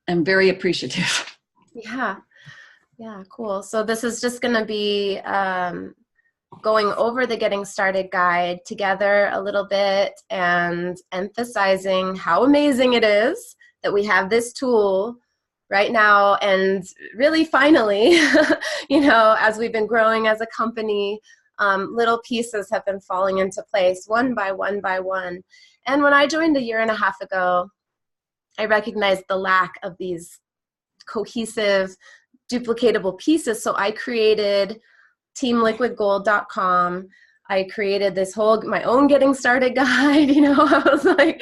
am very appreciative. Yeah. Yeah, cool. So this is just going to be going over the Getting Started guide together a little bit and emphasizing how amazing it is that we have this tool right now. And really finally, as we've been growing as a company, little pieces have been falling into place one by one by one. And when I joined a year and a half ago, I recognized the lack of these cohesive, duplicatable pieces. So I created teamliquidgold.com. I created my own Getting Started guide. I was like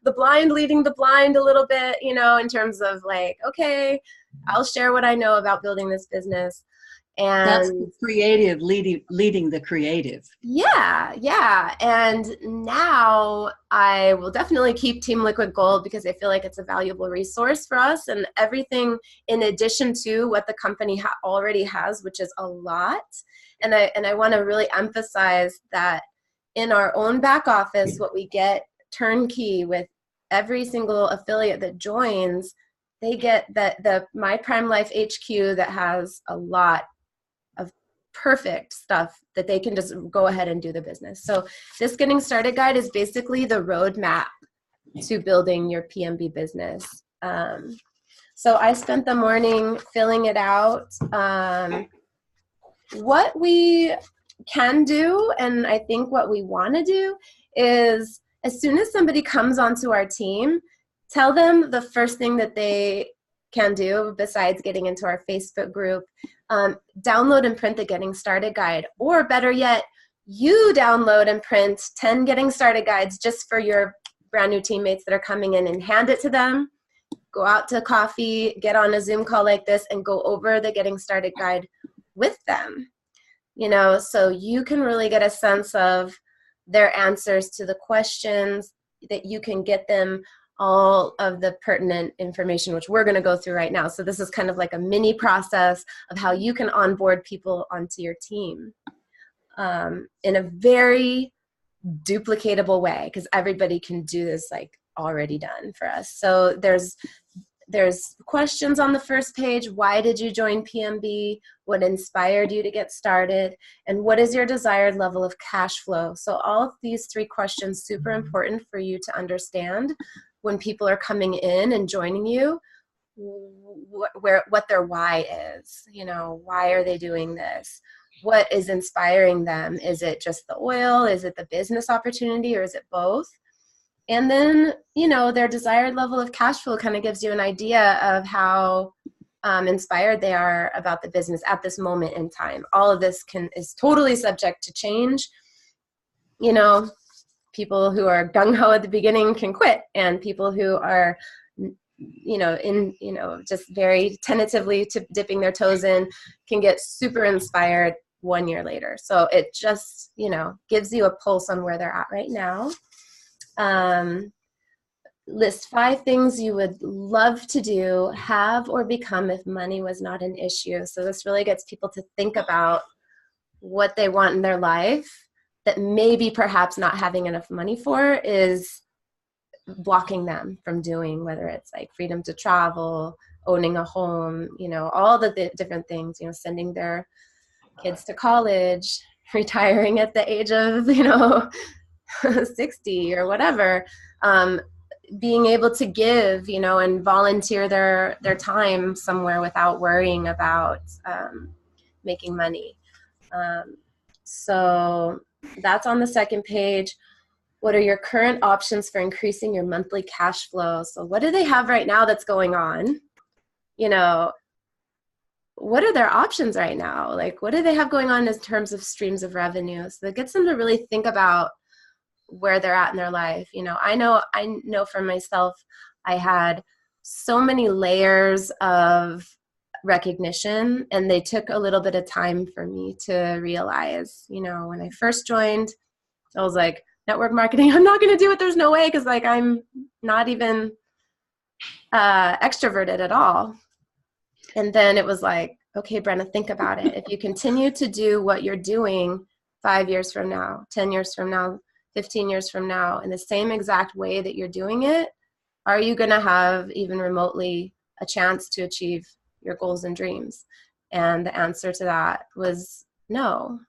the blind leading the blind a little bit, in terms of like, okay, I'll share what I know about building this business. And that's the creative leading the creative. Yeah. And now I will definitely keep Team Liquid Gold because I feel like it's a valuable resource for us, and everything in addition to what the company already has, which is a lot. And I want to really emphasize that in our own back office, what we get turnkey with every single affiliate that joins, they get the My Prime Life HQ that has a lot of perfect stuff that they can just go ahead and do the business. So this Getting Started guide is basically the roadmap to building your PMB business. So I spent the morning filling it out. What we can do, and I think what we want to do, is as soon as somebody comes onto our team, tell them the first thing that they can do besides getting into our Facebook group. Download and print the Getting Started guide, or better yet, you download and print 10 Getting Started guides just for your brand new teammates that are coming in, and hand it to them. Go out to coffee, get on a Zoom call like this, and go over the Getting Started guide with them. So you can really get a sense of their answers to the questions, that you can get them all of the pertinent information, which we're going to go through right now. So this is kind of like a mini process of how you can onboard people onto your team in a very duplicatable way, because everybody can do this like already done for us. So there's questions on the first page. Why did you join PMB? What inspired you to get started? And what is your desired level of cash flow? So all of these 3 questions, super important for you to understand when people are coming in and joining you, what their why is. Why are they doing this? What is inspiring them? Is it just the oil? Is it the business opportunity? Or is it both? And then, their desired level of cash flow kind of gives you an idea of how inspired they are about the business at this moment in time. All of this is totally subject to change. People who are gung-ho at the beginning can quit, and people who are, just very tentatively dipping their toes in can get super inspired 1 year later. So it just, gives you a pulse on where they're at right now. List 5 things you would love to do, have, or become if money was not an issue. So this really gets people to think about what they want in their life that maybe perhaps not having enough money for is blocking them from doing, whether it's like freedom to travel, owning a home, all the different things, sending their kids to college, retiring at the age of, 60 or whatever, being able to give, and volunteer their time somewhere without worrying about making money. So that's on the second page. What are your current options for increasing your monthly cash flow? So what do they have right now that's going on? What are their options right now? Like, what do they have going on in terms of streams of revenue? So that gets them to really think about where they're at in their life. I know for myself, I had so many layers of recognition, and they took a little bit of time for me to realize. When I first joined, I was like, network marketing, I'm not going to do it. There's no way, because like I'm not even extroverted at all. And then it was like, okay, Brenna, think about it. If you continue to do what you're doing 5 years from now, 10 years from now, 15 years from now, in the same exact way that you're doing it, are you going to have even remotely a chance to achieve your goals and dreams? And the answer to that was no.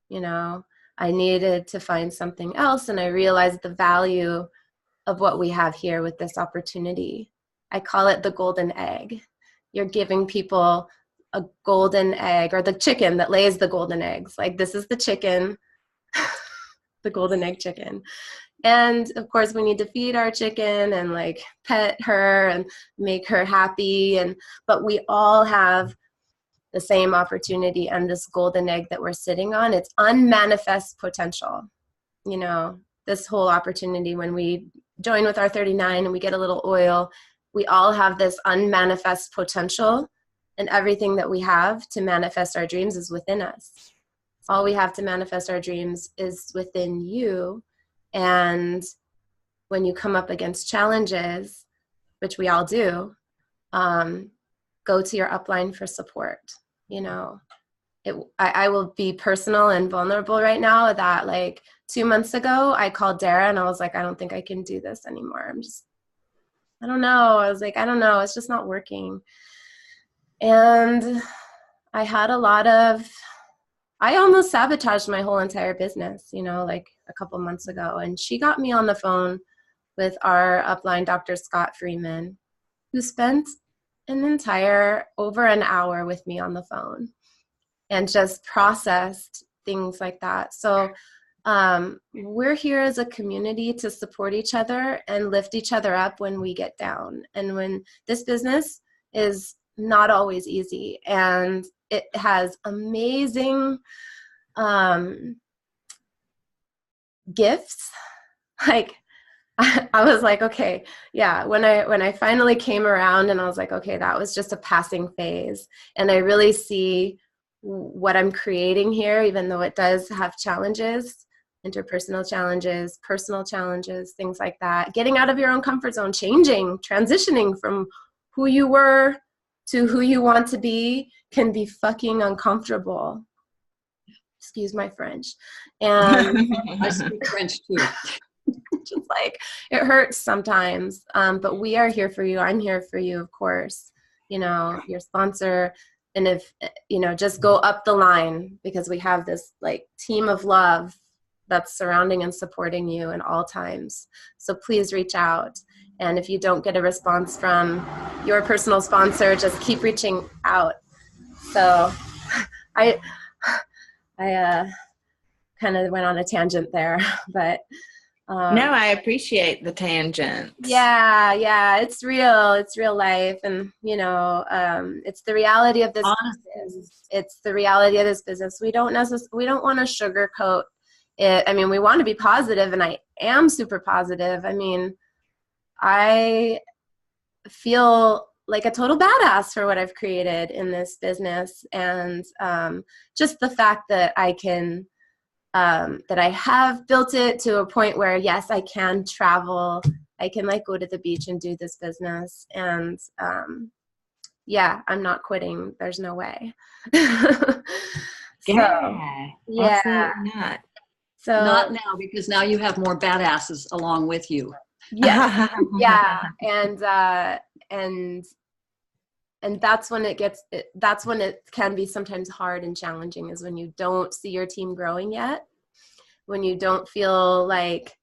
You know, I needed to find something else, and I realized the value of what we have here with this opportunity. I call it the golden egg. You're giving people a golden egg, or the chicken that lays the golden eggs. Like, this is the chicken, the golden egg chicken. And of course, we need to feed our chicken and like pet her and make her happy. But we all have the same opportunity and this golden egg that we're sitting on. It's unmanifest potential. You know, this whole opportunity, when we join with our 39 and we get a little oil, we all have this unmanifest potential, and everything that we have to manifest our dreams is within us. All we have to manifest our dreams is within you. And when you come up against challenges, which we all do, go to your upline for support. You know, I will be personal and vulnerable right now that like 2 months ago, I called Dara and I was like, I don't think I can do this anymore. I don't know. I was like, I don't know. It's just not working. And I had I almost sabotaged my whole entire business, you know, like a couple months ago. And she got me on the phone with our upline, Dr. Scott Freeman, who spent an entire over an hour with me on the phone and just processed things like that. So we're here as a community to support each other and lift each other up when we get down. And when this business is not always easy, and it has amazing gifts. Like, I was like, okay, yeah, when I finally came around and I was like, okay, that was just a passing phase. And I really see what I'm creating here, even though it does have challenges, interpersonal challenges, personal challenges, things like that. Getting out of your own comfort zone, changing, transitioning from who you were to who you want to be can be fucking uncomfortable. Excuse my French. And I speak French too. just like, it hurts sometimes, but we are here for you. I'm here for you, of course, you know, your sponsor. And if, you know, just go up the line, because we have this like team of love that's surrounding and supporting you in all times. So please reach out. And if you don't get a response from your personal sponsor, just keep reaching out. So I kind of went on a tangent there, but no, I appreciate the tangent. Yeah, it's real life. And you know, it's the reality of this business. It's the reality of this business. We don't want to sugarcoat it. I mean, we want to be positive, and I am super positive. I mean, I feel like a total badass for what I've created in this business. And just the fact that I can, that I have built it to a point where, yes, I can travel. I can like go to the beach and do this business. And yeah, I'm not quitting. There's no way. Yeah, absolutely not. So Not now, because now you have more badasses along with you. yeah, yeah. And that's when that's when it can be sometimes hard and challenging, is when you don't see your team growing yet, when you don't feel like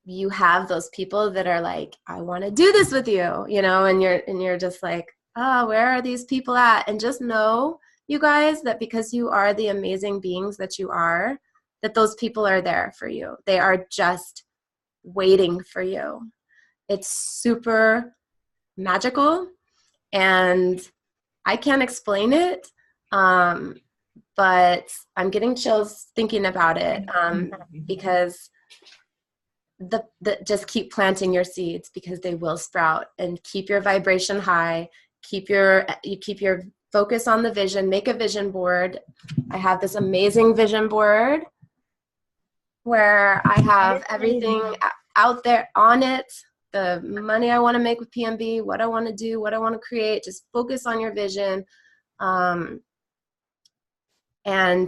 you have those people that are like, I want to do this with you, you know, and you're just like, oh, where are these people at? And just know, you guys, that because you are the amazing beings that you are, that those people are there for you. They are just waiting for you. It's super magical, and I can't explain it, but I'm getting chills thinking about it, because just keep planting your seeds, because they will sprout. And keep your vibration high. Keep your focus on the vision. Make a vision board. I have this amazing vision board where I have everything out there on it. The money I want to make with PMB, what I want to do, what I want to create. Just focus on your vision, and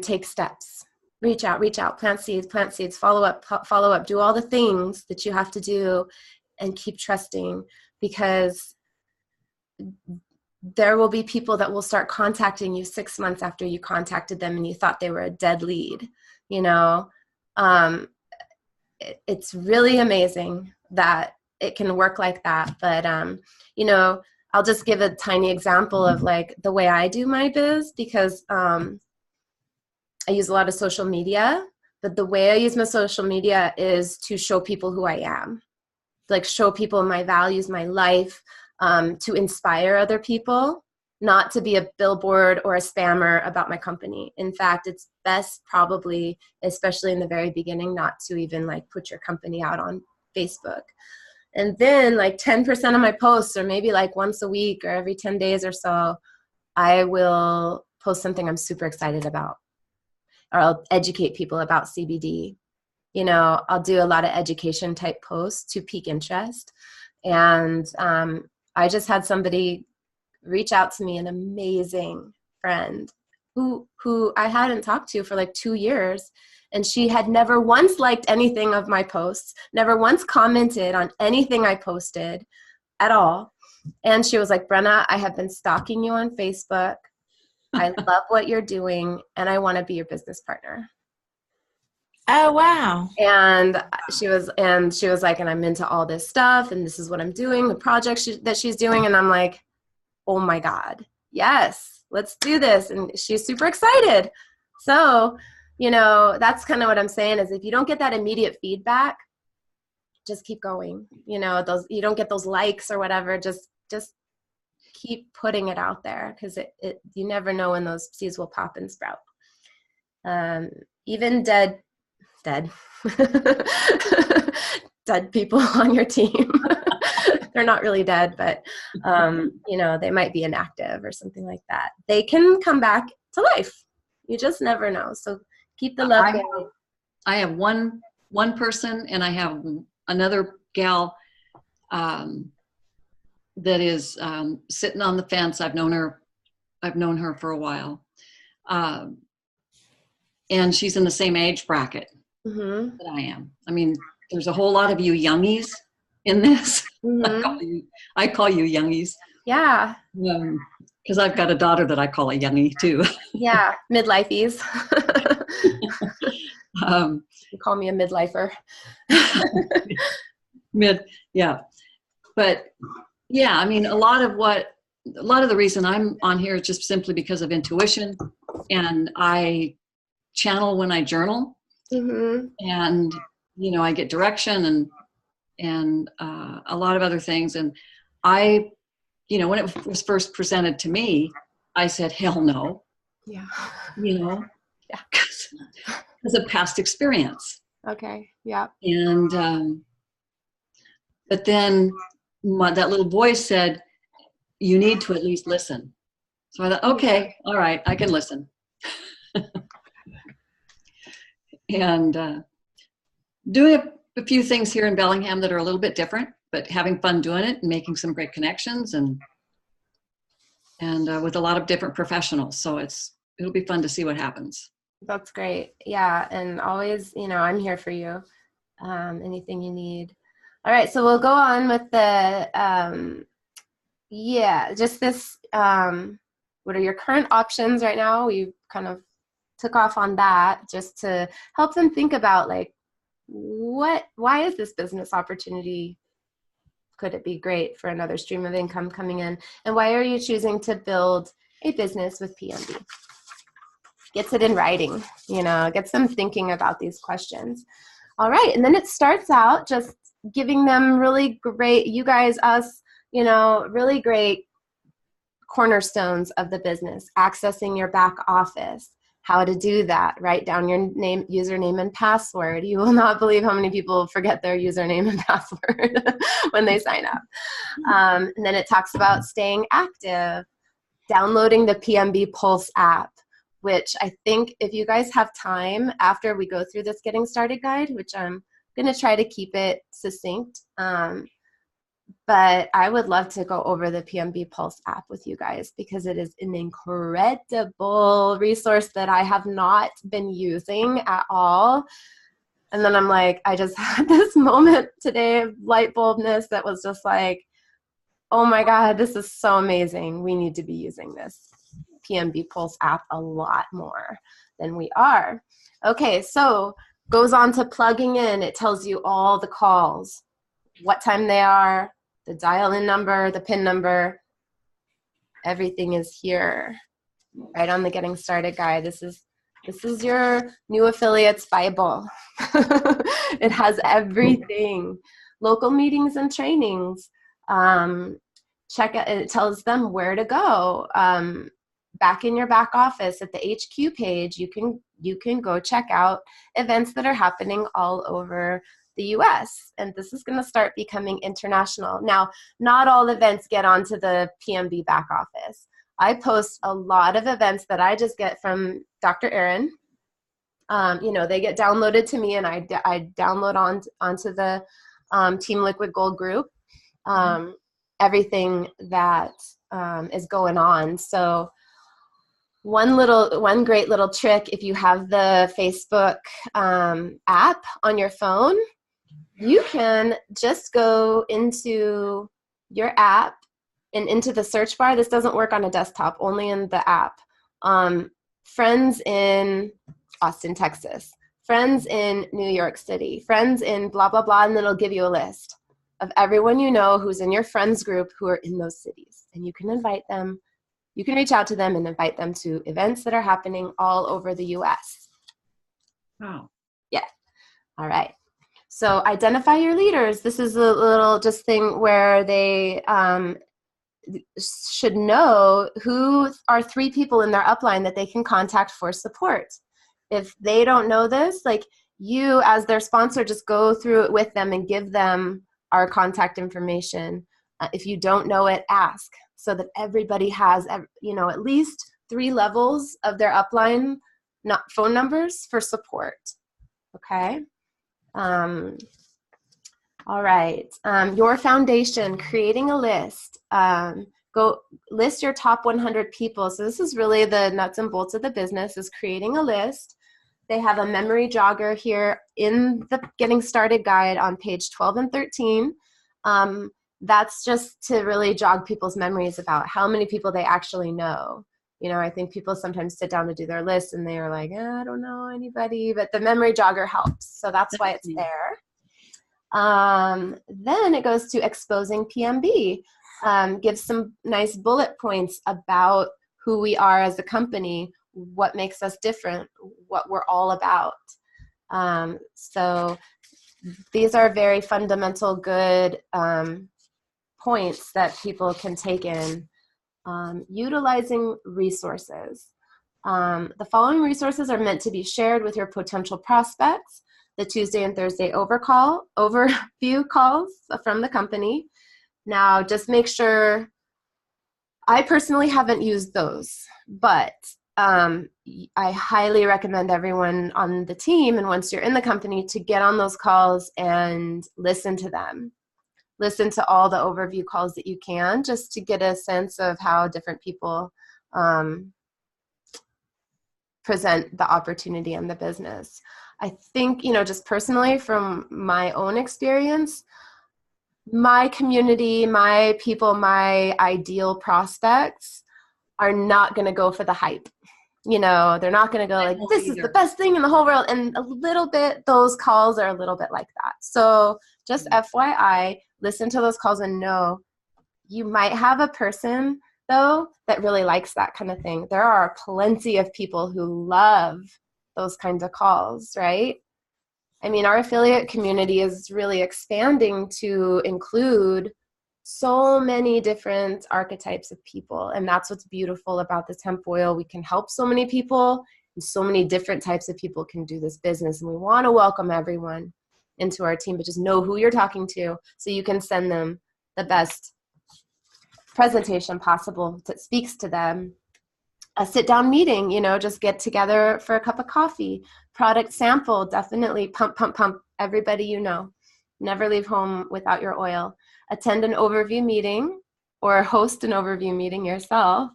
take steps. Reach out, plant seeds, follow up, do all the things that you have to do, and keep trusting, because there will be people that will start contacting you 6 months after you contacted them and you thought they were a dead lead, you know. It's really amazing that it can work like that. But, you know, I'll just give a tiny example of like the way I do my biz, because I use a lot of social media, but the way I use my social media is to show people who I am, like show people my values, my life, to inspire other people, not to be a billboard or a spammer about my company. In fact, it's best probably, especially in the very beginning, not to even like put your company out on Facebook. And then like 10% of my posts, or maybe like once a week or every 10 days or so, I will post something I'm super excited about, or I'll educate people about CBD. You know, I'll do a lot of education type posts to pique interest. And I just had somebody reach out to me, an amazing friend who I hadn't talked to for like 2 years. And she had never once liked anything of my posts, never once commented on anything I posted at all. And she was like, Brenna, I have been stalking you on Facebook. I love what you're doing, and I want to be your business partner. Oh, wow. And she was like, and I'm into all this stuff, and this is what I'm doing, the project that she's doing. And I'm like, oh my God, yes, let's do this. And she's super excited. So, you know, that's kind of what I'm saying is if you don't get that immediate feedback, just keep going. You know, you don't get those likes or whatever, just keep putting it out there, because you never know when those seeds will pop and sprout. Even dead dead people on your team. They're not really dead, but you know, they might be inactive or something like that. They can come back to life. You just never know. So keep the love going. I have one person, and I have another gal that is sitting on the fence. I've known her for a while, and she's in the same age bracket that I am. I mean, there's a whole lot of you youngies in this. I call you youngies. Yeah. Because I've got a daughter that I call a youngie too. Yeah, midlifeies. You call me a midlifer. Yeah. But yeah, I mean, a lot of the reason I'm on here is just simply because of intuition, and I channel when I journal, and you know, I get direction and a lot of other things. And I, you know, when it was first presented to me, I said, hell no. Yeah. You know, yeah, because of past experience. Okay. Yeah. And but then that little voice said, you need to at least listen. So I thought, okay, all right, I can listen. And doing a few things here in Bellingham that are a little bit different, but having fun doing it and making some great connections, and with a lot of different professionals. So it'll be fun to see what happens. That's great. Yeah. And always, you know, I'm here for you. Anything you need. All right. So we'll go on with the, just this, what are your current options right now? We kind of took off on that just to help them think about like, why is this business opportunity? Could it be great for another stream of income coming in? And why are you choosing to build a business with PMB? Gets it in writing, you know, gets them thinking about these questions. All right. And then it starts out just giving them really great, you guys, us, you know, really great cornerstones of the business, accessing your back office, how to do that, write down your name, username, and password. You will not believe how many people forget their username and password when they sign up. And then it talks about staying active, downloading the PMB Pulse app, which I think if you guys have time after we go through this getting started guide, which I'm going to try to keep it succinct, but I would love to go over the PMB Pulse app with you guys, because it is an incredible resource that I have not been using at all. And then I'm like, I just had this moment today of light bulbness that was just like, oh my God, this is so amazing. We need to be using this PMB Pulse app a lot more than we are. Okay, so goes on to plugging in. It tells you all the calls, what time they are, the dial-in number, the PIN number. Everything is here, right on the Getting Started guide. This is your new affiliates Bible. It has everything. Local meetings and trainings. Check it. It tells them where to go. Back in your back office at the HQ page, you can go check out events that are happening all over the US. And this is going to start becoming international. Now, not all events get onto the PMB back office. I post a lot of events that I just get from Dr. Erin. They get downloaded to me, and I download onto the Team Liquid Gold group. Everything that is going on. So one great little trick, if you have the Facebook app on your phone, you can just go into your app and into the search bar. This doesn't work on a desktop, only in the app. Friends in Austin, Texas, friends in New York City, friends in blah, blah, blah, and then it'll give you a list of everyone you know who's in your friends group who are in those cities. And you can invite them. You can reach out to them and invite them to events that are happening all over the US. Wow. Yeah. All right. So identify your leaders. This is a little just thing where they should know who are 3 people in their upline that they can contact for support. If they don't know this, like, you as their sponsor, just go through it with them and give them our contact information. If you don't know it, ask, so that everybody has, at least 3 levels of their upline phone numbers for support. Okay. All right. Your foundation, creating a list. Go list your top 100 people. So this is really the nuts and bolts of the business, is creating a list. They have a memory jogger here in the Getting Started guide on page 12 and 13. That's just to really jog people's memories about how many people they actually know. I think people sometimes sit down to do their list and they are like, I don't know anybody, but the memory jogger helps. So that's why it's there. Then it goes to exposing PMB. Gives some nice bullet points about who we are as a company, what makes us different, what we're all about. So these are very fundamental, good points that people can take in. Utilizing resources. The following resources are meant to be shared with your potential prospects. The Tuesday and Thursday overview calls from the company. Now, just make sure, I personally haven't used those, but I highly recommend everyone on the team, and once you're in the company, to get on those calls and listen to them. Listen to all the overview calls that you can, just to get a sense of how different people present the opportunity and the business. I think, just personally from my own experience, my community, my people, my ideal prospects are not going to go for the hype. They're not going to go like, this is the best thing in the whole world. And a little bit, those calls are a little bit like that. So just FYI, listen to those calls and know you might have a person, though, that really likes that kind of thing. There are plenty of people who love those kinds of calls, right? I mean, our affiliate community is really expanding to include so many different archetypes of people. And that's what's beautiful about the Temp Oil. We can help so many people, and so many different types of people can do this business. And we want to welcome everyone into our team, but just know who you're talking to so you can send them the best presentation possible that speaks to them. A sit-down meeting, just get together for a cup of coffee. Product sample, definitely pump everybody you know. Never leave home without your oil. Attend an overview meeting or host an overview meeting yourself,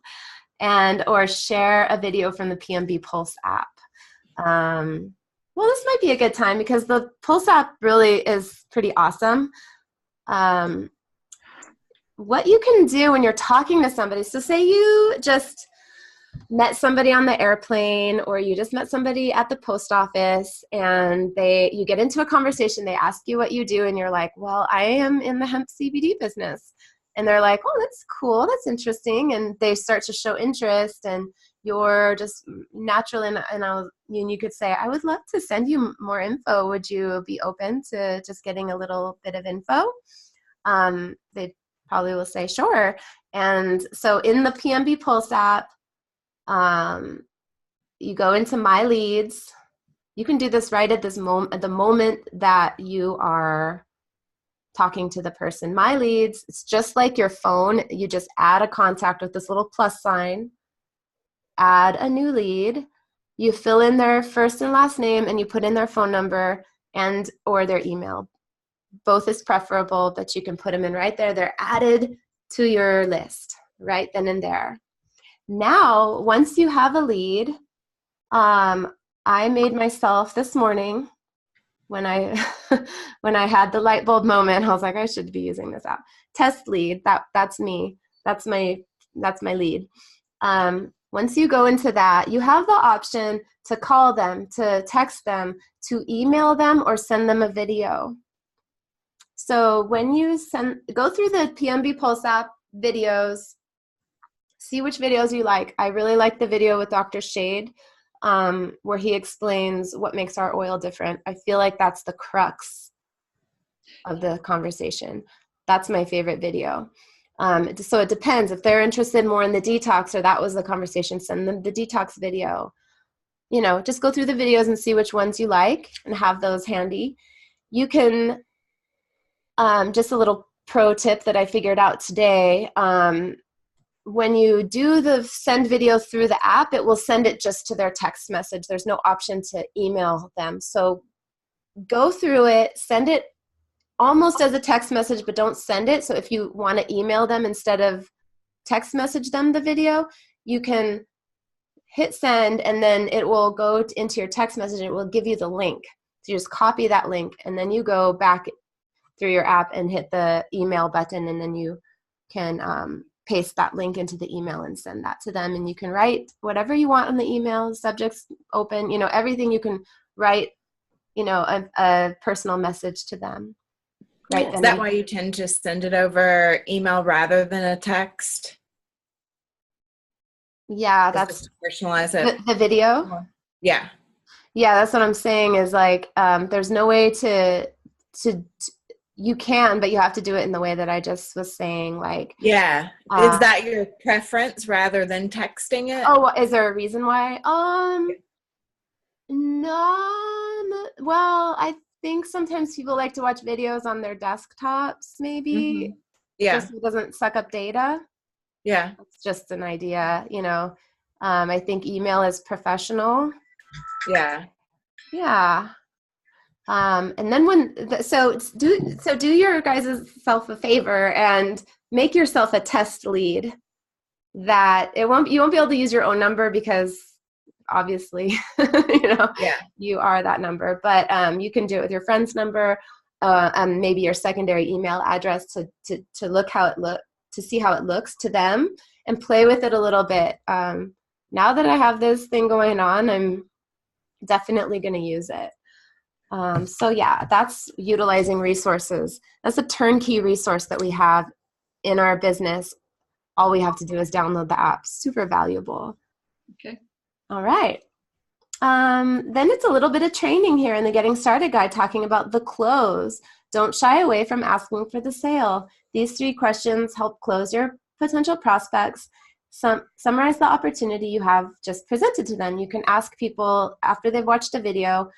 or share a video from the PMB Pulse app. Well, this might be a good time because the Pulse app really is pretty awesome. what you can do when you're talking to somebody. So say you just met somebody on the airplane, or you just met somebody at the post office, and you get into a conversation, they ask you what you do, and you're like, well, I am in the hemp CBD business. And they're like, oh, that's cool, that's interesting. And they start to show interest, and you're just natural. And you could say, I would love to send you more info. Would you be open to just getting a little bit of info? They probably will say, sure. And so in the PMB Pulse app, you go into My Leads. You can do this right at the moment that you are talking to the person. My Leads, it's just like your phone. You just add a contact with this little plus sign, add a new lead. You fill in their first and last name, and you put in their phone number and or their email. Both is preferable, but you can put them in right there. They're added to your list right then and there. Now, once you have a lead, I made myself this morning, when I when I had the light bulb moment, I was like, I should be using this app. Test lead, that's me. That's my lead. Once you go into that, you have the option to call them, to text them, to email them, or send them a video. So when you go through the PMB Pulse app videos, see which videos you like. I really like the video with Dr. Shade, where he explains what makes our oil different. I feel like that's the crux of the conversation. That's my favorite video. So it depends. If they're interested more in the detox, or that was the conversation, send them the detox video. Just go through the videos and see which ones you like and have those handy. You can, just a little pro tip that I figured out today, when you do the send video through the app, it will send it just to their text message. There's no option to email them. So go through it, send it almost as a text message, but don't send it. So if you want to email them instead of text message them the video, you can hit send, and then it will go into your text message, and it will give you the link. So you just copy that link, and then you go back through your app and hit the email button, and then you can paste that link into the email and send that to them. And you can write whatever you want on the email, subjects open, everything. You can write, a personal message to them. Right. Is that why you tend to send it over email rather than a text? Yeah, that's to personalize it. The video. Yeah. Yeah, that's what I'm saying. Is like, there's no way to. You can, but you have to do it in the way that I just was saying. Like, yeah, is that your preference rather than texting it? Oh, is there a reason why? No. Well, I think sometimes people like to watch videos on their desktops, maybe. Mm-hmm. Yeah, just so it doesn't suck up data. Yeah, it's just an idea. I think email is professional. Yeah. Yeah. And then do your guys' self a favor and make yourself a test lead that you won't be able to use your own number, because obviously, you are that number, but you can do it with your friend's number, maybe your secondary email address to see how it looks to them, and play with it a little bit. Now that I have this thing going on, I'm definitely going to use it. So yeah, that's utilizing resources. That's a turnkey resource that we have in our business. All we have to do is download the app. Super valuable. Okay. All right. Then it's a little bit of training here in the Getting Started Guide, talking about the close. Don't shy away from asking for the sale. These 3 questions help close your potential prospects. Summarize the opportunity you have just presented to them. You can ask people after they've watched a video,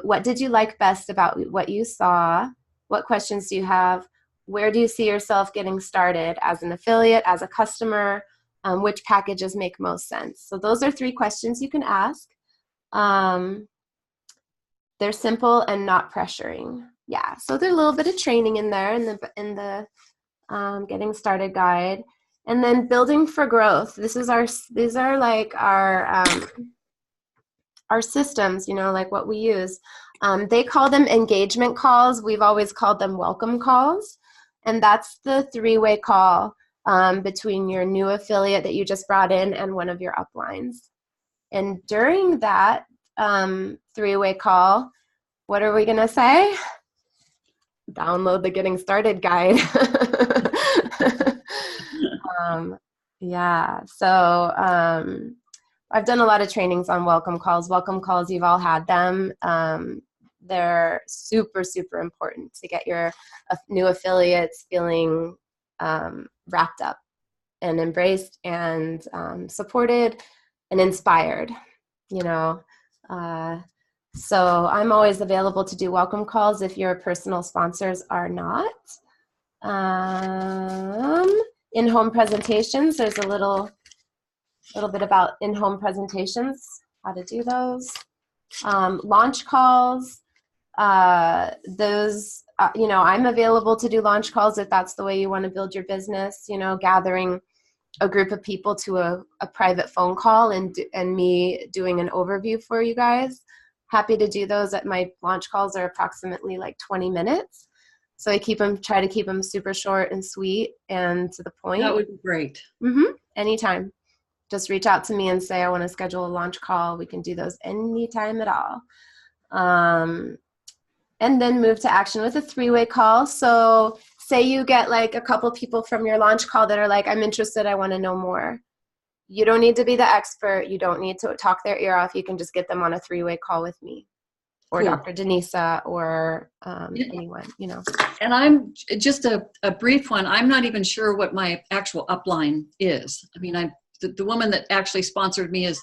what did you like best about what you saw? What questions do you have? Where do you see yourself getting started as an affiliate, as a customer? Which packages make most sense? So those are 3 questions you can ask. They're simple and not pressuring. Yeah, so there's a little bit of training in there in the Getting Started Guide. And then building for growth. These are like our systems, like what we use. They call them engagement calls. We've always called them welcome calls. And that's the three-way call between your new affiliate that you just brought in and one of your uplines. And during that three-way call, what are we going to say? Download the Getting Started guide. Yeah, so I've done a lot of trainings on welcome calls. Welcome calls, you've all had them. They're super, super important to get your new affiliates feeling wrapped up and embraced and supported and inspired, you know. So I'm always available to do welcome calls if your personal sponsors are not. In-home presentations, there's a little bit about in-home presentations, how to do those. Launch calls, those, you know, I'm available to do launch calls if that's the way you want to build your business, you know, gathering a group of people to a private phone call and me doing an overview for you guys. Happy to do those. My launch calls are approximately like 20 minutes. So I try to keep them super short and sweet and to the point. That would be great. Anytime. Just reach out to me and say, I want to schedule a launch call. We can do those anytime at all. And then move to action with a three-way call. So say you get like a couple people from your launch call that are like, I'm interested, I want to know more. You don't need to be the expert. You don't need to talk their ear off. You can just get them on a three-way call with me or Cool. Dr. Denisa or anyone, you know. And I'm just a brief one. I'm not even sure what my actual upline is. I mean, the woman that actually sponsored me is,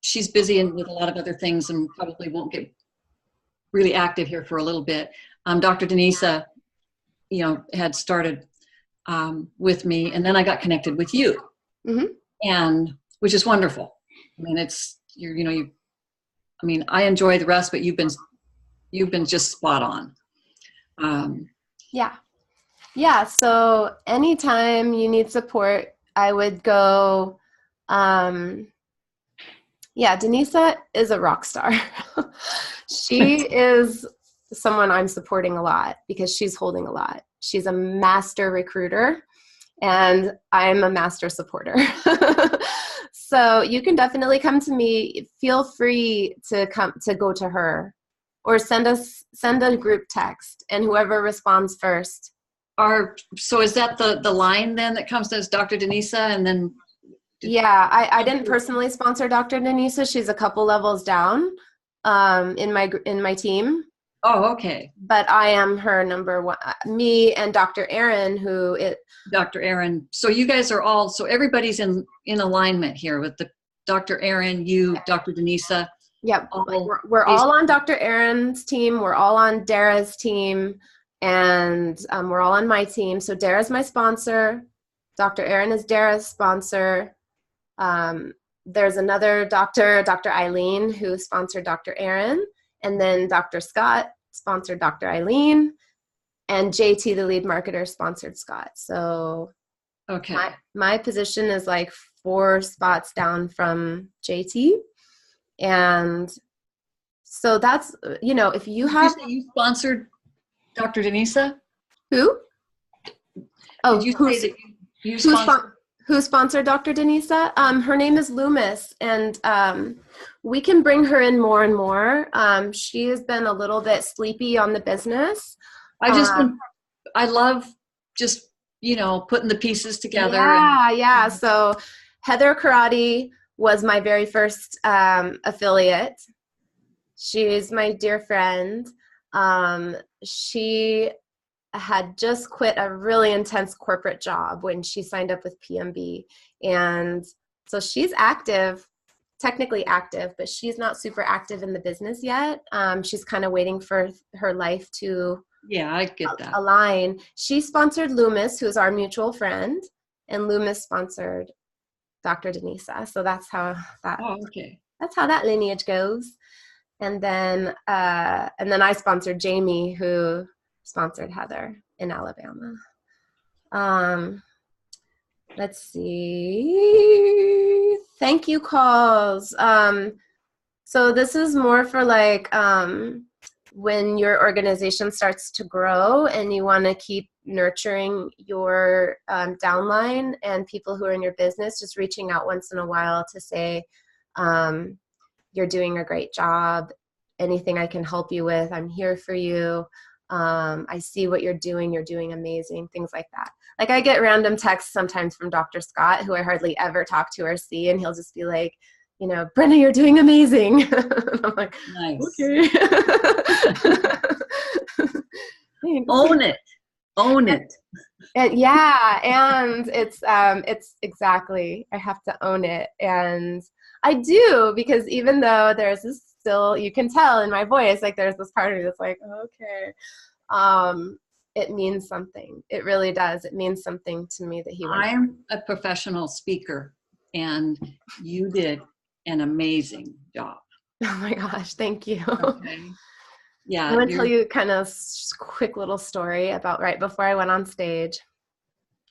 she's busy and with a lot of other things and probably won't get really active here for a little bit. Dr. Denisa, you know, had started with me, and then I got connected with you, and which is wonderful. I mean, I mean, I enjoy the rest, but you've been just spot on. Yeah. So anytime you need support, I would go. Denisa is a rock star. She is someone I'm supporting a lot because she's holding a lot. She's a master recruiter and I'm a master supporter. So you can definitely come to me. Feel free to go to her or send a group text and whoever responds first. So is that the line then that comes as Dr. Denisa and then? Yeah, I didn't personally sponsor Dr. Denisa. She's a couple levels down in my team. Oh, okay. But I am her number one. Me and Dr. Erin, Dr. Erin. So you guys are all, so everybody's in alignment here with the Dr. Erin, you, Dr. Denisa. Yep. We're all on Dr. Erin's team. We're all on Dara's team. And we're all on my team. So Dara's my sponsor. Dr. Erin is Dara's sponsor. There's another Dr. Eileen, who sponsored Dr. Erin. And then Dr. Scott sponsored Dr. Eileen. And JT, the lead marketer, sponsored Scott. So okay, my position is like 4 spots down from JT. And so that's, you know, if you have... Did you say you sponsored Dr. Denisa? Who? Oh, Did you say that you sponsored? Who sponsored Dr. Denisa? Her name is Loomis, and we can bring her in more and more. She has been a little bit sleepy on the business. I love just, you know, putting the pieces together. Yeah. So Heather Karate was my very first affiliate. She's my dear friend. She had just quit a really intense corporate job when she signed up with PMB. And so she's active, technically active, but she's not super active in the business yet. She's kind of waiting for her life to I get that. align. She sponsored Loomis, who's our mutual friend, and Loomis sponsored Dr. Denisa. So that's how that lineage goes. And then I sponsored Jamie, who sponsored Heather in Alabama. Let's see. Thank you calls. So this is more for like when your organization starts to grow and you want to keep nurturing your downline and people who are in your business, just reaching out once in a while to say, you're doing a great job. Anything I can help you with, I'm here for you. I see what you're doing amazing, things like that. Like I get random texts sometimes from Dr. Scott, who I hardly ever talk to or see, and he'll just be like, you know, Brenna, you're doing amazing. I'm like, Nice. okay. Thanks. Own it. Own it. And yeah, and it's exactly, I have to own it. And I do, because even though there's this still, you can tell in my voice, like there's this part of me that's like, okay, it means something. It really does. It means something to me that he went. I'm a professional speaker, and you did an amazing job. Oh my gosh, thank you. Okay. Yeah. I'm going to tell you kind of quick little story about right before I went on stage.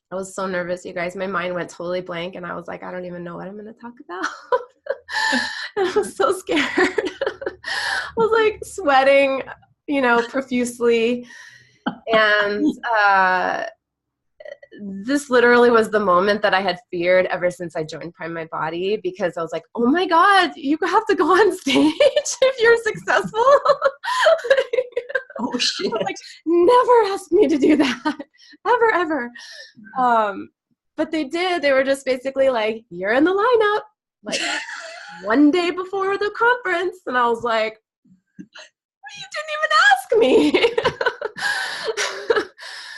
I was so nervous, you guys. My mind went totally blank, and I was like, I don't even know what I'm going to talk about. And I was so scared. I was like sweating, you know, profusely. And this literally was the moment that I had feared ever since I joined Prime My Body, because I was like, oh my God, you have to go on stage if you're successful. Oh shit. Like, never ask me to do that. Ever. But they did. They were just basically like, you're in the lineup, like one day before the conference. And I was like, you didn't even ask me.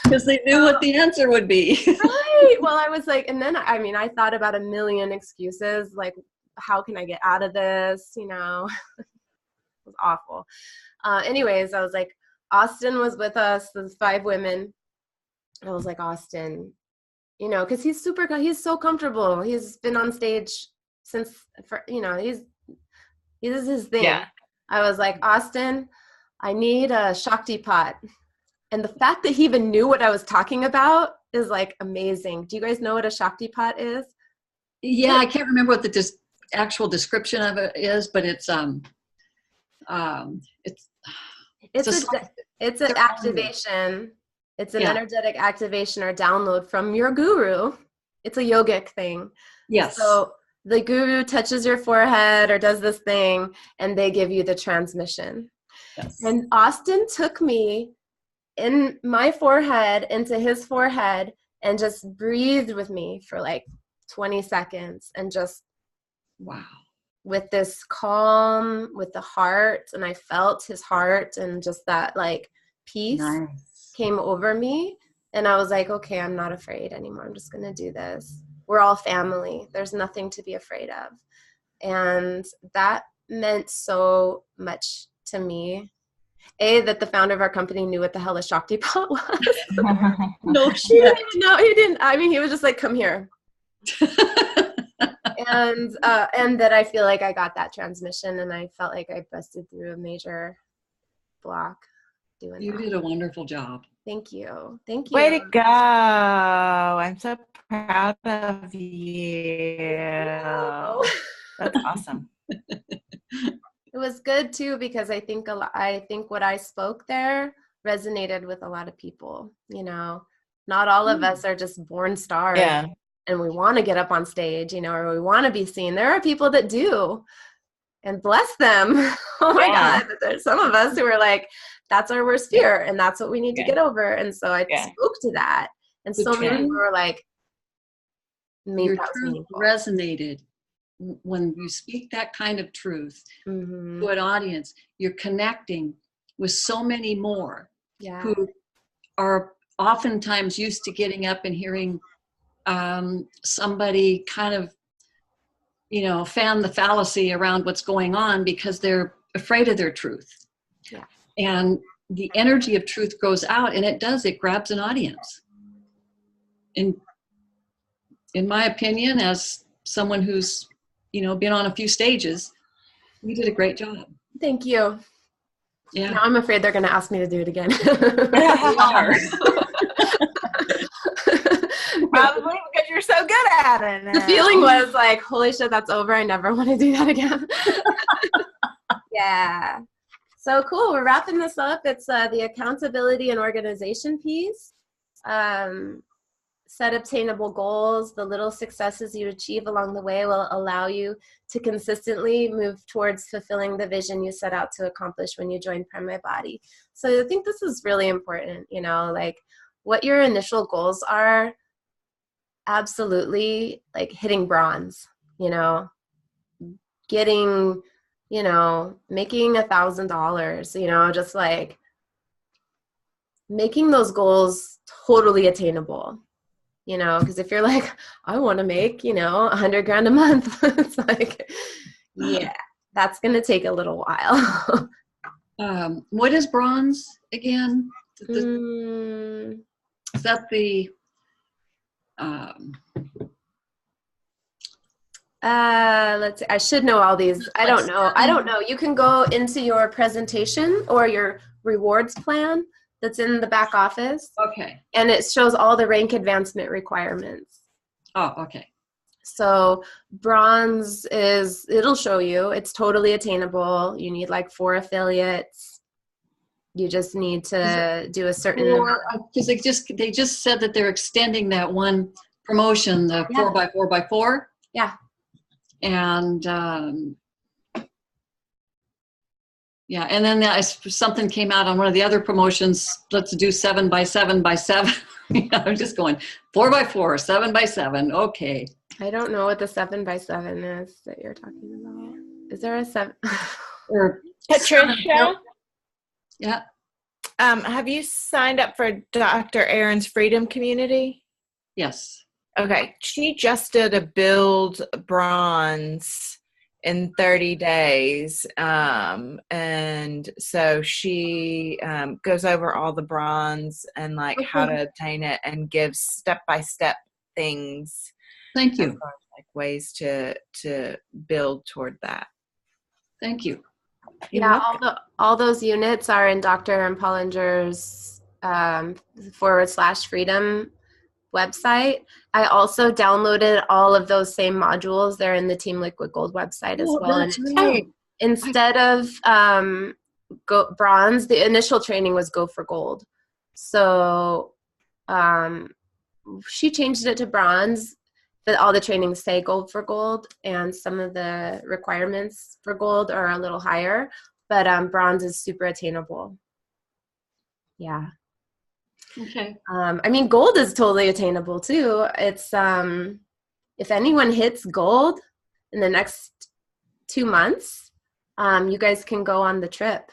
Because they knew what the answer would be. Right. Well, I was like, and then, I mean, I thought about a million excuses, like, how can I get out of this? You know, it was awful. Anyways, I was like, Austin was with us, the 5 women. I was like, Austin, you know, because he's so comfortable. He's been on stage since, you know, this is his thing. Yeah. I was like, Austin, I need a Shakti pot. And the fact that he even knew what I was talking about is like amazing. Do you guys know what a Shakti pot is? Yeah, I can't remember what the actual description of it is, but it's It's an activation. It's an energetic activation or download from your guru. It's a yogic thing. Yes. So the guru touches your forehead or does this thing, and they give you the transmission. Yes. And Austin took me in my forehead into his forehead and just breathed with me for like 20 seconds, and just wow, with this calm, with the heart, and I felt his heart, and just that like peace came over me. And I was like, okay, I'm not afraid anymore. I'm just going to do this. We're all family. There's nothing to be afraid of. And that meant so much to me. That the founder of our company knew what the hell a Shakti pot was. No He shit. didn't even know. He didn't. I mean, he was just like, come here. And that I feel like I got that transmission, and I felt like I busted through a major block doing You that. did a wonderful job. Thank you. Thank you. Way to go. I'm so proud of you. That's awesome. It was good too, because I think what I spoke there resonated with a lot of people. You know, not all of us are just born stars. Yeah. And we want to get up on stage, you know, or we want to be seen. There are people that do, and bless them. Oh my God. But there's some of us who are like, that's our worst fear, and that's what we need to get over. And so I spoke to that. And so many people were like, maybe that was meaningful. Resonated. When you speak that kind of truth to an audience, you're connecting with so many more who are oftentimes used to getting up and hearing somebody kind of, you know, fan the fallacy around what's going on because they're afraid of their truth. Yeah. And the energy of truth goes out, and it grabs an audience. In my opinion, as someone who's, you know, been on a few stages, you did a great job. Thank you. Yeah. Now I'm afraid they're going to ask me to do it again. Probably because you're so good at it now. The feeling was like, holy shit, that's over. I never want to do that again. Yeah. So cool. We're wrapping this up. It's the accountability and organization piece. Set obtainable goals. The little successes you achieve along the way will allow you to consistently move towards fulfilling the vision you set out to accomplish when you joined Prime My Body. So I think this is really important, you know, like what your initial goals are, absolutely like hitting bronze, you know, getting, you know, making $1,000, you know, just like making those goals totally attainable, you know, because if you're like, I want to make, you know, $100,000 a month, it's like, yeah, that's going to take a little while. What is bronze again? Mm, Is that the, let's see. I should know all these. I don't know. You can go into your presentation or your rewards plan that's in the back office, okay. and it shows all the rank advancement requirements. Oh, okay. So bronze it'll show you it's totally attainable. You need like 4 affiliates. You just need to do a certain amount. Because they just said that they're extending that one promotion, the 4x4x4. Yeah. And yeah, and then something came out on one of the other promotions. Let's do 7x7x7. I'm just going 4x4, 7x7. Okay. I don't know what the 7x7 is that you're talking about. Is there a 7? Or Patricia, yeah. have you signed up for Dr. Aaron's Freedom Community? Yes. Okay, she just did a build bronze in 30 days. And so she goes over all the bronze and like how to obtain it and gives step-by-step things. Thank as you. far as, like ways to build toward that. Thank you. Yeah, all those units are in Dr. Aaron Pollinger's /freedom website. I also downloaded all of those same modules. They're in the Team Liquid Gold website as well. That's And right. instead of bronze, the initial training was go for gold. So she changed it to bronze, but all the trainings say gold for gold, and some of the requirements for gold are a little higher, but bronze is super attainable. Yeah. Okay. I mean, gold is totally attainable too. It's if anyone hits gold in the next 2 months, you guys can go on the trip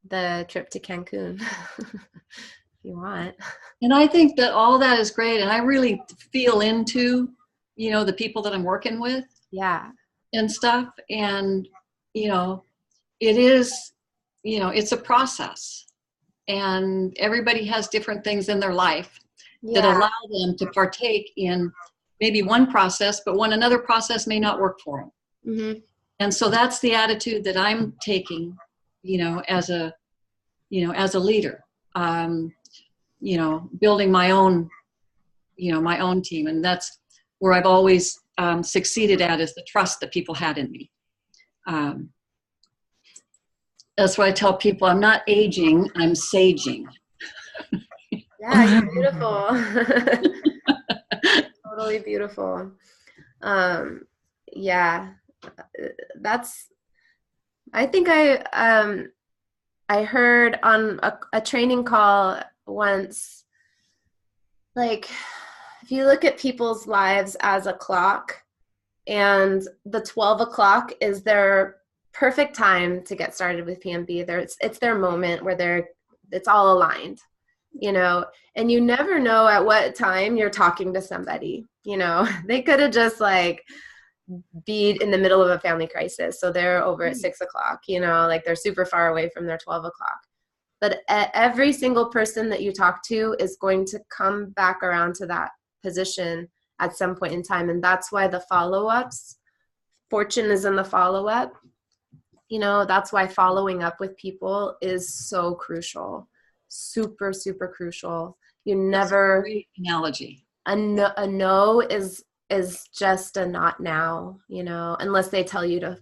to Cancun if you want. And I think that all that is great. And I really feel into, you know, the people that I'm working with Yeah. and stuff. And, you know, it is, you know, it's a process. And everybody has different things in their life that allow them to partake in maybe one process, but when another process may not work for them. Mm-hmm. And so that's the attitude that I'm taking, you know, as a leader, you know, building my own team. And that's where I've always succeeded at, is the trust that people had in me. That's why I tell people I'm not aging, I'm saging. Yeah, you're beautiful. Totally beautiful. Yeah, I think I heard on a training call once, like, if you look at people's lives as a clock, and the 12 o'clock is their perfect time to get started with PMB. It's their moment where it's all aligned, you know, and you never know at what time you're talking to somebody, you know. They could have just like be in the middle of a family crisis, so they're over at 6 o'clock, you know, like they're super far away from their 12 o'clock. But every single person that you talk to is going to come back around to that position at some point in time, and that's why the follow-ups, fortune is in the follow-up. You know, that's why following up with people is so crucial. Super, super crucial. You never, That's a great analogy. a no is just a not now, you know, unless they tell you to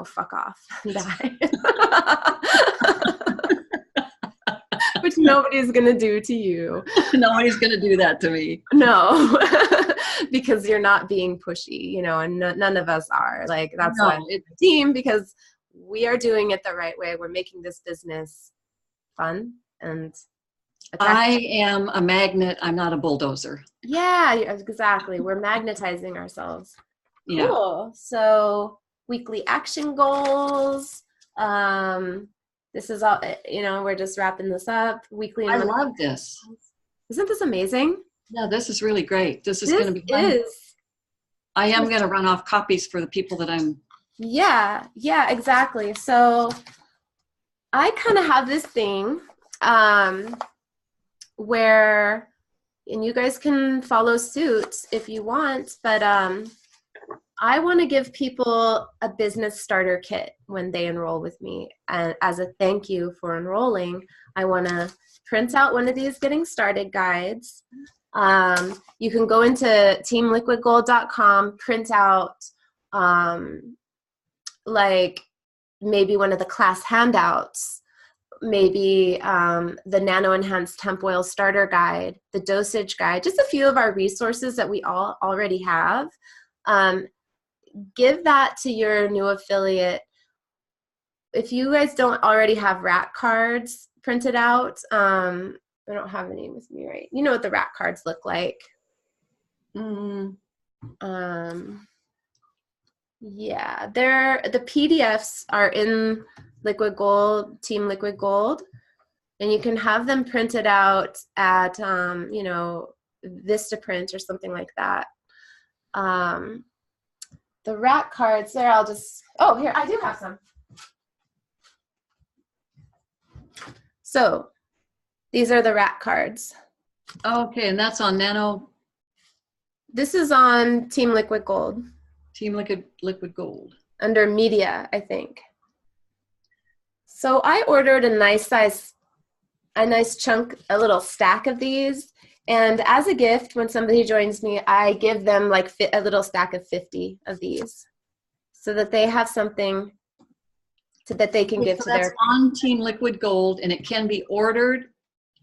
fuck off and die. Which nobody's going to do to you. Nobody's going to do that to me. No, because you're not being pushy, and none of us are. Like, that's why it's a team, because we are doing it the right way. We're making this business fun and attractive. I am a magnet. I'm not a bulldozer. Yeah, exactly. We're magnetizing ourselves. Yeah. Cool. So weekly action goals. This is all, we're just wrapping this up. Weekly. I love this. Isn't this amazing? Yeah, this is really great. This is going to be fun. Is. I am going to run off copies for the people that I'm. Yeah, exactly. So I kind of have this thing where, and you guys can follow suit if you want, but I want to give people a business starter kit when they enroll with me. And as a thank you for enrolling, I want to print out one of these getting started guides. You can go into teamliquidgold.com, print out like maybe one of the class handouts, maybe the Nano Enhanced Hemp Oil Starter Guide, the dosage guide, just a few of our resources that we all already have. Give that to your new affiliate. If you guys don't already have RAC cards printed out, I don't have any with me, right? You know what the RAC cards look like. Mm. Yeah, the PDFs are in Liquid Gold, Team Liquid Gold, and you can have them printed out at, Vistaprint or something like that. The RAC cards there, here, I do have some. So these are the RAC cards. Okay, and that's on Nano. This is on Team Liquid Gold. Team Liquid Gold. Under media, I think. So I ordered a nice chunk, a little stack of these. And as a gift, when somebody joins me, I give them like a little stack of 50 of these so that they have something that they can give to that's their. On Team Liquid Gold, and it can be ordered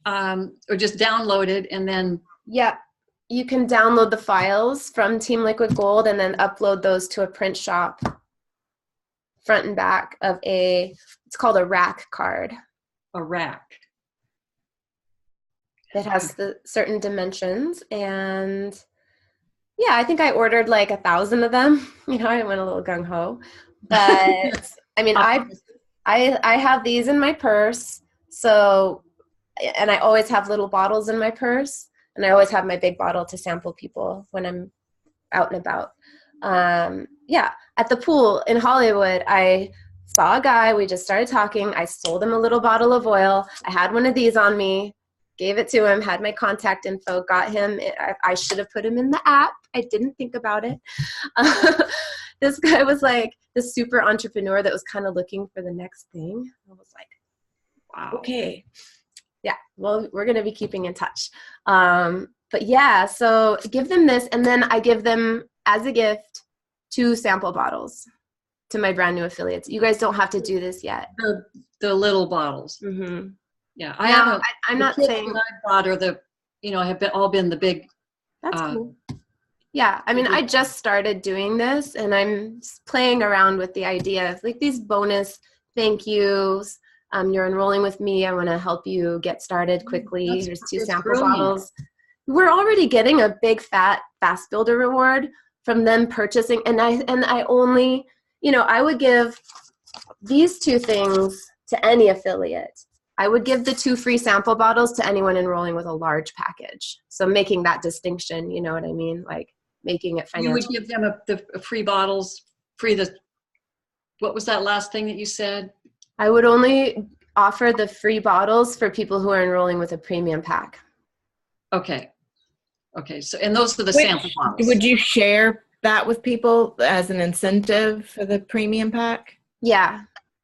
or just downloaded and then. Yeah, you can download the files from Team Liquid Gold and then upload those to a print shop, front and back of it's called a RAC card. A rack. It has the certain dimensions, and yeah, I think I ordered like 1,000 of them. I went a little gung-ho, but I mean, I have these in my purse. So, and I always have little bottles in my purse, and I always have my big bottle to sample people when I'm out and about. At the pool in Hollywood, I saw a guy, we just started talking. I sold him a little bottle of oil. I had one of these on me, gave it to him, had my contact info, got him. I should have put him in the app. I didn't think about it. This guy was like this super entrepreneur that was kind of looking for the next thing. I was like, wow, okay. Yeah, well, we're going to be keeping in touch. But yeah, so give them this, and then I give them, as a gift, 2 sample bottles to my brand new affiliates. You guys don't have to do this yet. The little bottles. Mm-hmm. Yeah, I'm not saying I bought are the, have all been the big. That's cool. Yeah, I mean, I just started doing this, and I'm playing around with the idea of like these bonus thank yous. You're enrolling with me. I want to help you get started quickly. Here's 2 sample bottles. We're already getting a big fat fast builder reward from them purchasing, and I only, I would give these 2 things to any affiliate. I would give the 2 free sample bottles to anyone enrolling with a large package. So making that distinction, you know what I mean? Like making it financial. You would give them the free bottles, what was that last thing that you said? I would only offer the free bottles for people who are enrolling with a premium pack. Okay. So, and those are the sample bottles. Would you share that with people as an incentive for the premium pack? Yeah.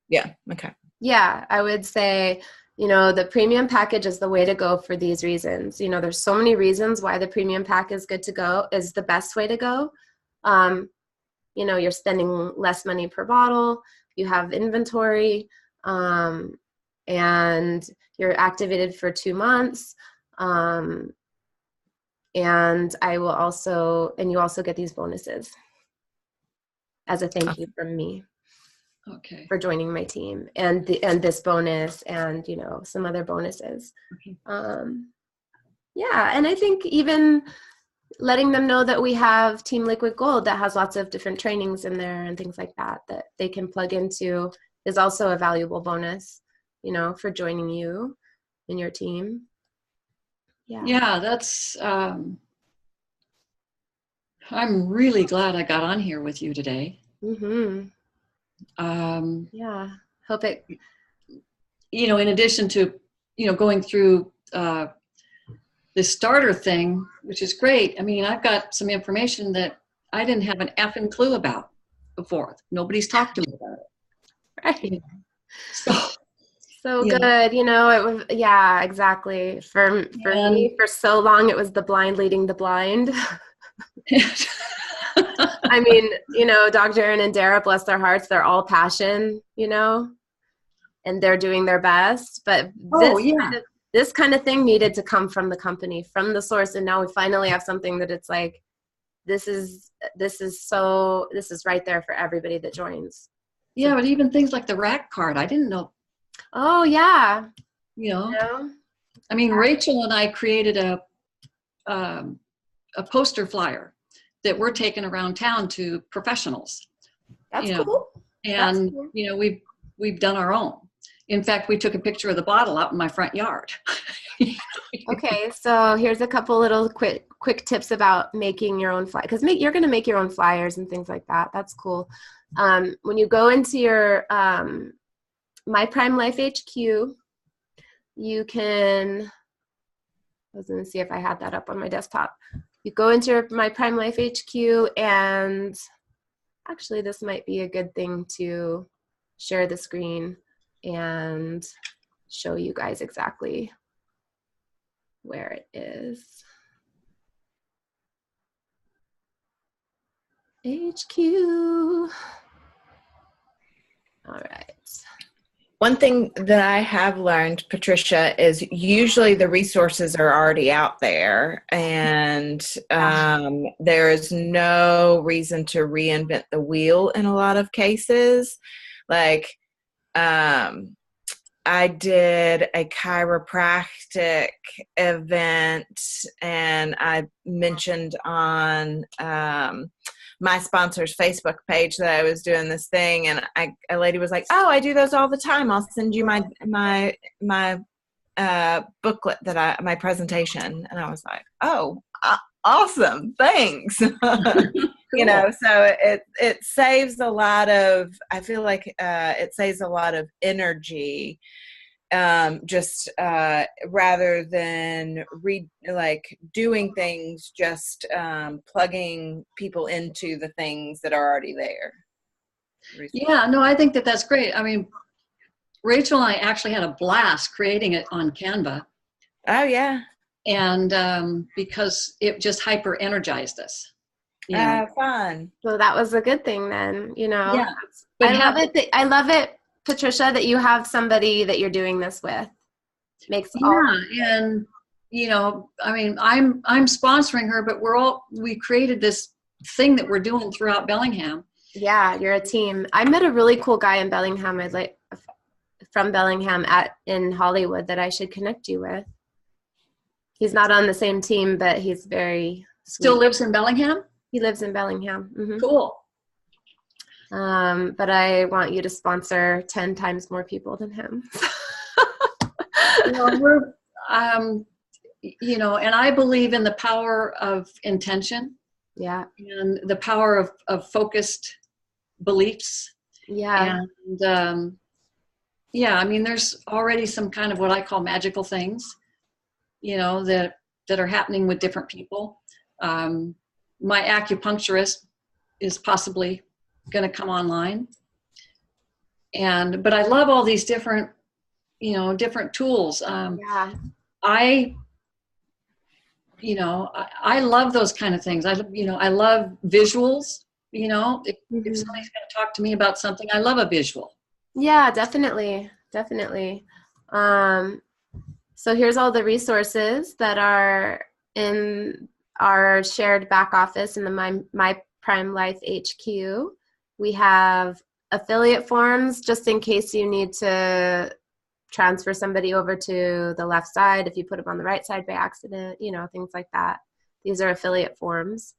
Yeah. Okay. Yeah. I would say, the premium package is the way to go for these reasons. There's so many reasons why the premium pack is good to go, is the best way to go. you're spending less money per bottle, you have inventory, and you're activated for 2 months. And you also get these bonuses as a thank you from me Okay. for joining my team, and this bonus, and some other bonuses. Okay. Yeah, and I think even letting them know that we have Team Liquid Gold that has lots of different trainings in there and things like that they can plug into is also a valuable bonus, for joining you and your team. Yeah, that's, I'm really glad I got on here with you today. Mm-hmm. Yeah, hope it. In addition to, going through this starter thing, which is great. I mean, I've got some information that I didn't have an effing clue about before. Nobody's talked to me about it. Right. So good. It was, yeah, exactly. For me, for so long, it was the blind leading the blind. I mean, Dr. Erin and Dara, bless their hearts, they're all passion, and they're doing their best. But this kind of thing needed to come from the company, from the source. And now we finally have something that it's like, this is right there for everybody that joins. Yeah, but even things like the rack card, I didn't know. Oh, yeah. I mean, Rachel and I created a poster flyer that we're taking around town to professionals. That's cool. And, we've done our own. In fact, we took a picture of the bottle out in my front yard. Okay, so here's a couple little quick tips about making your own flyer, because you're going to make your own flyers and things like that. That's cool. When you go into your My Prime Life HQ, you can, I was going to see if I had that up on my desktop. You go into your My Prime Life HQ, and actually this might be a good thing to share the screen and show you guys exactly where it is. HQ. All right. One thing that I have learned, Patricia, is usually the resources are already out there, and there is no reason to reinvent the wheel in a lot of cases. Like, I did a chiropractic event, and I mentioned on my sponsor's Facebook page that I was doing this thing, and a lady was like, "Oh, I do those all the time. I'll send you my booklet my presentation." And I was like, "Oh, awesome, thanks." Cool. So it saves a lot of. I feel like it saves a lot of energy. Just rather than doing things, just plugging people into the things that are already there. Yeah, no, I think that's great. I mean, Rachel and I actually had a blast creating it on Canva. Oh, yeah. And because it just hyper energized us. Fun. So that was a good thing then, Yeah. I love it, Patricia, that you have somebody that you're doing this with. And I mean, I'm sponsoring her, but we created this thing that we're doing throughout Bellingham. Yeah, you're a team. I met a really cool guy in Bellingham, from Bellingham in Hollywood, that I should connect you with. He's not on the same team, but he's very sweet. Still lives in Bellingham? He lives in Bellingham. Mm-hmm. Cool. But I want you to sponsor 10 times more people than him. We're, and I believe in the power of intention. Yeah. And the power of focused beliefs. Yeah. And I mean, there's already some kind of what I call magical things, that are happening with different people. My acupuncturist is possibly going to come online. But I love all these different tools. I love those kind of things. I love visuals, you know, if Mhm. somebody's going to talk to me about something, I love a visual. Yeah, definitely. Definitely. So here's all the resources that are in our shared back office in the My Prime Life HQ. We have affiliate forms just in case you need to transfer somebody over to the left side if you put them on the right side by accident, you know, things like that. These are affiliate forms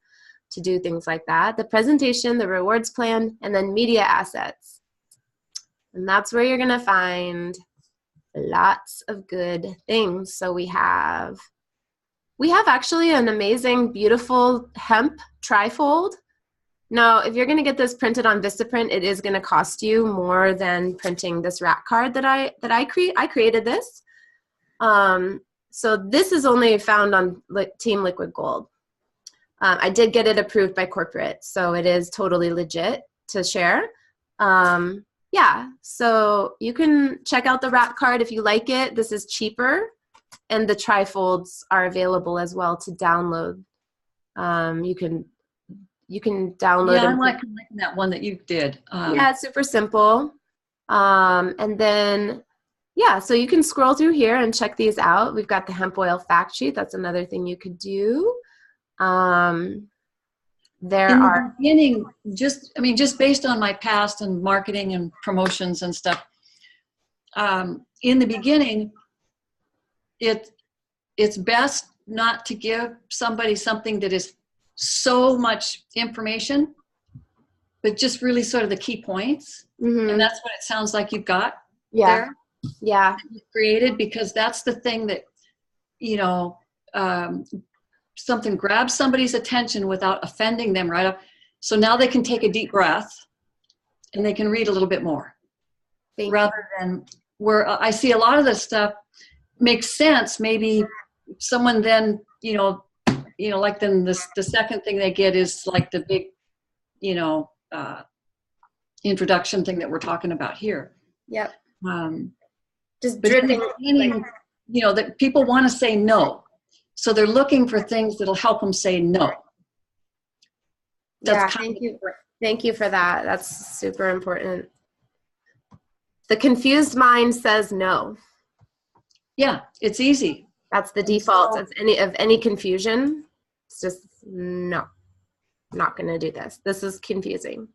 to do things like that. The presentation, the rewards plan, and then media assets. And that's where you're going to find lots of good things. So we have actually an amazing, beautiful hemp trifold. Now, if you're going to get this printed on Vistaprint, it is going to cost you more than printing this rack card that I created this. So this is only found on Team Liquid Gold. I did get it approved by corporate, so it is totally legit to share. Yeah, so you can check out the rack card if you like it. This is cheaper, and the trifolds are available as well to download. You can download Yeah, them. I'm liking that one that you did. Yeah, it's super simple. And then, yeah, so you can scroll through here and check these out. We've got the hemp oil fact sheet. That's another thing you could do. There in are. the beginning, just based on my past and marketing and promotions and stuff, in the beginning, it's best not to give somebody something that is so much information, but just really sort of the key points. Mhm. And that's what it sounds like you've got Yeah. there. Yeah. Created, because that's the thing that, you know, something grabs somebody's attention without offending them right up. So now they can take a deep breath and they can read a little bit more. Rather than where I see a lot of this stuff makes sense. Maybe someone then, like then the second thing they get is like the big, introduction thing that we're talking about here. Yep. Just But dripping. That people want to say no. So they're looking for things that'll help them say no. Yeah, thank you. Thank you for that. That's super important. The confused mind says no. Yeah, it's easy. That's the default of any confusion. It's just no. I'm not going to do this. This is confusing.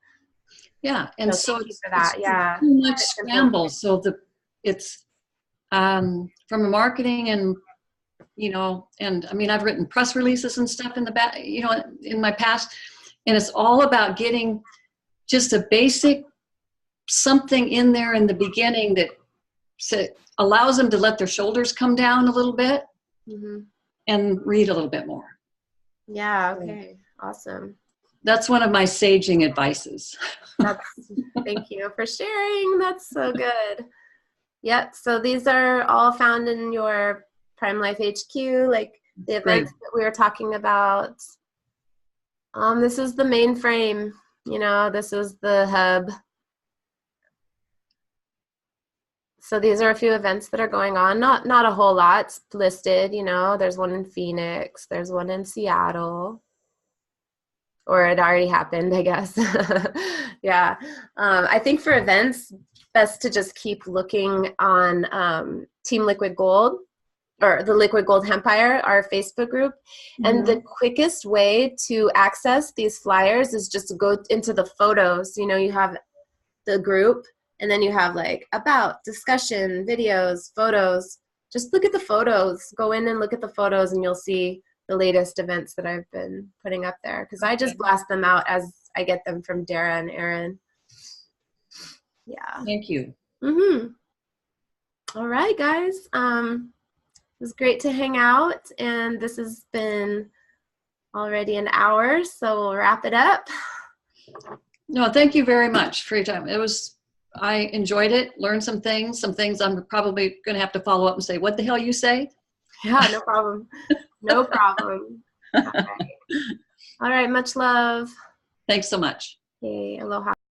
Yeah, and so thank you for that. Yeah, too much scramble. So it's from a marketing and I've written press releases and stuff in the back, in my past, and it's all about getting just a basic something in there in the beginning that allows them to let their shoulders come down a little bit and read a little bit more. Yeah. Okay. Awesome. That's one of my saging advices. Thank you for sharing. That's so good. Yep. So these are all found in your Prime Life HQ, like the events that we were talking about. This is the mainframe. This is the hub. So these are a few events that are going on. Not a whole lot. It's listed. There's one in Phoenix. There's one in Seattle. Or it already happened, I guess. Yeah. I think for events, best to just keep looking on Team Liquid Gold or the Liquid Gold Hempire, our Facebook group. And the quickest way to access these flyers is just to go into the photos. You have the group, and then you have like about, discussion, videos, photos. Just look at the photos. Go in and look at the photos, and you'll see the latest events that I've been putting up there, because I just blast them out as I get them from Dara and Aaron. Yeah. Thank you. All right, guys. It was great to hang out, and this has been already an hour, so we'll wrap it up. No, thank you very much for your time. I enjoyed it, learned some things I'm probably going to have to follow up and say, what the hell you say? Yeah, no problem. No problem. All right. Much love. Thanks so much. Okay, aloha.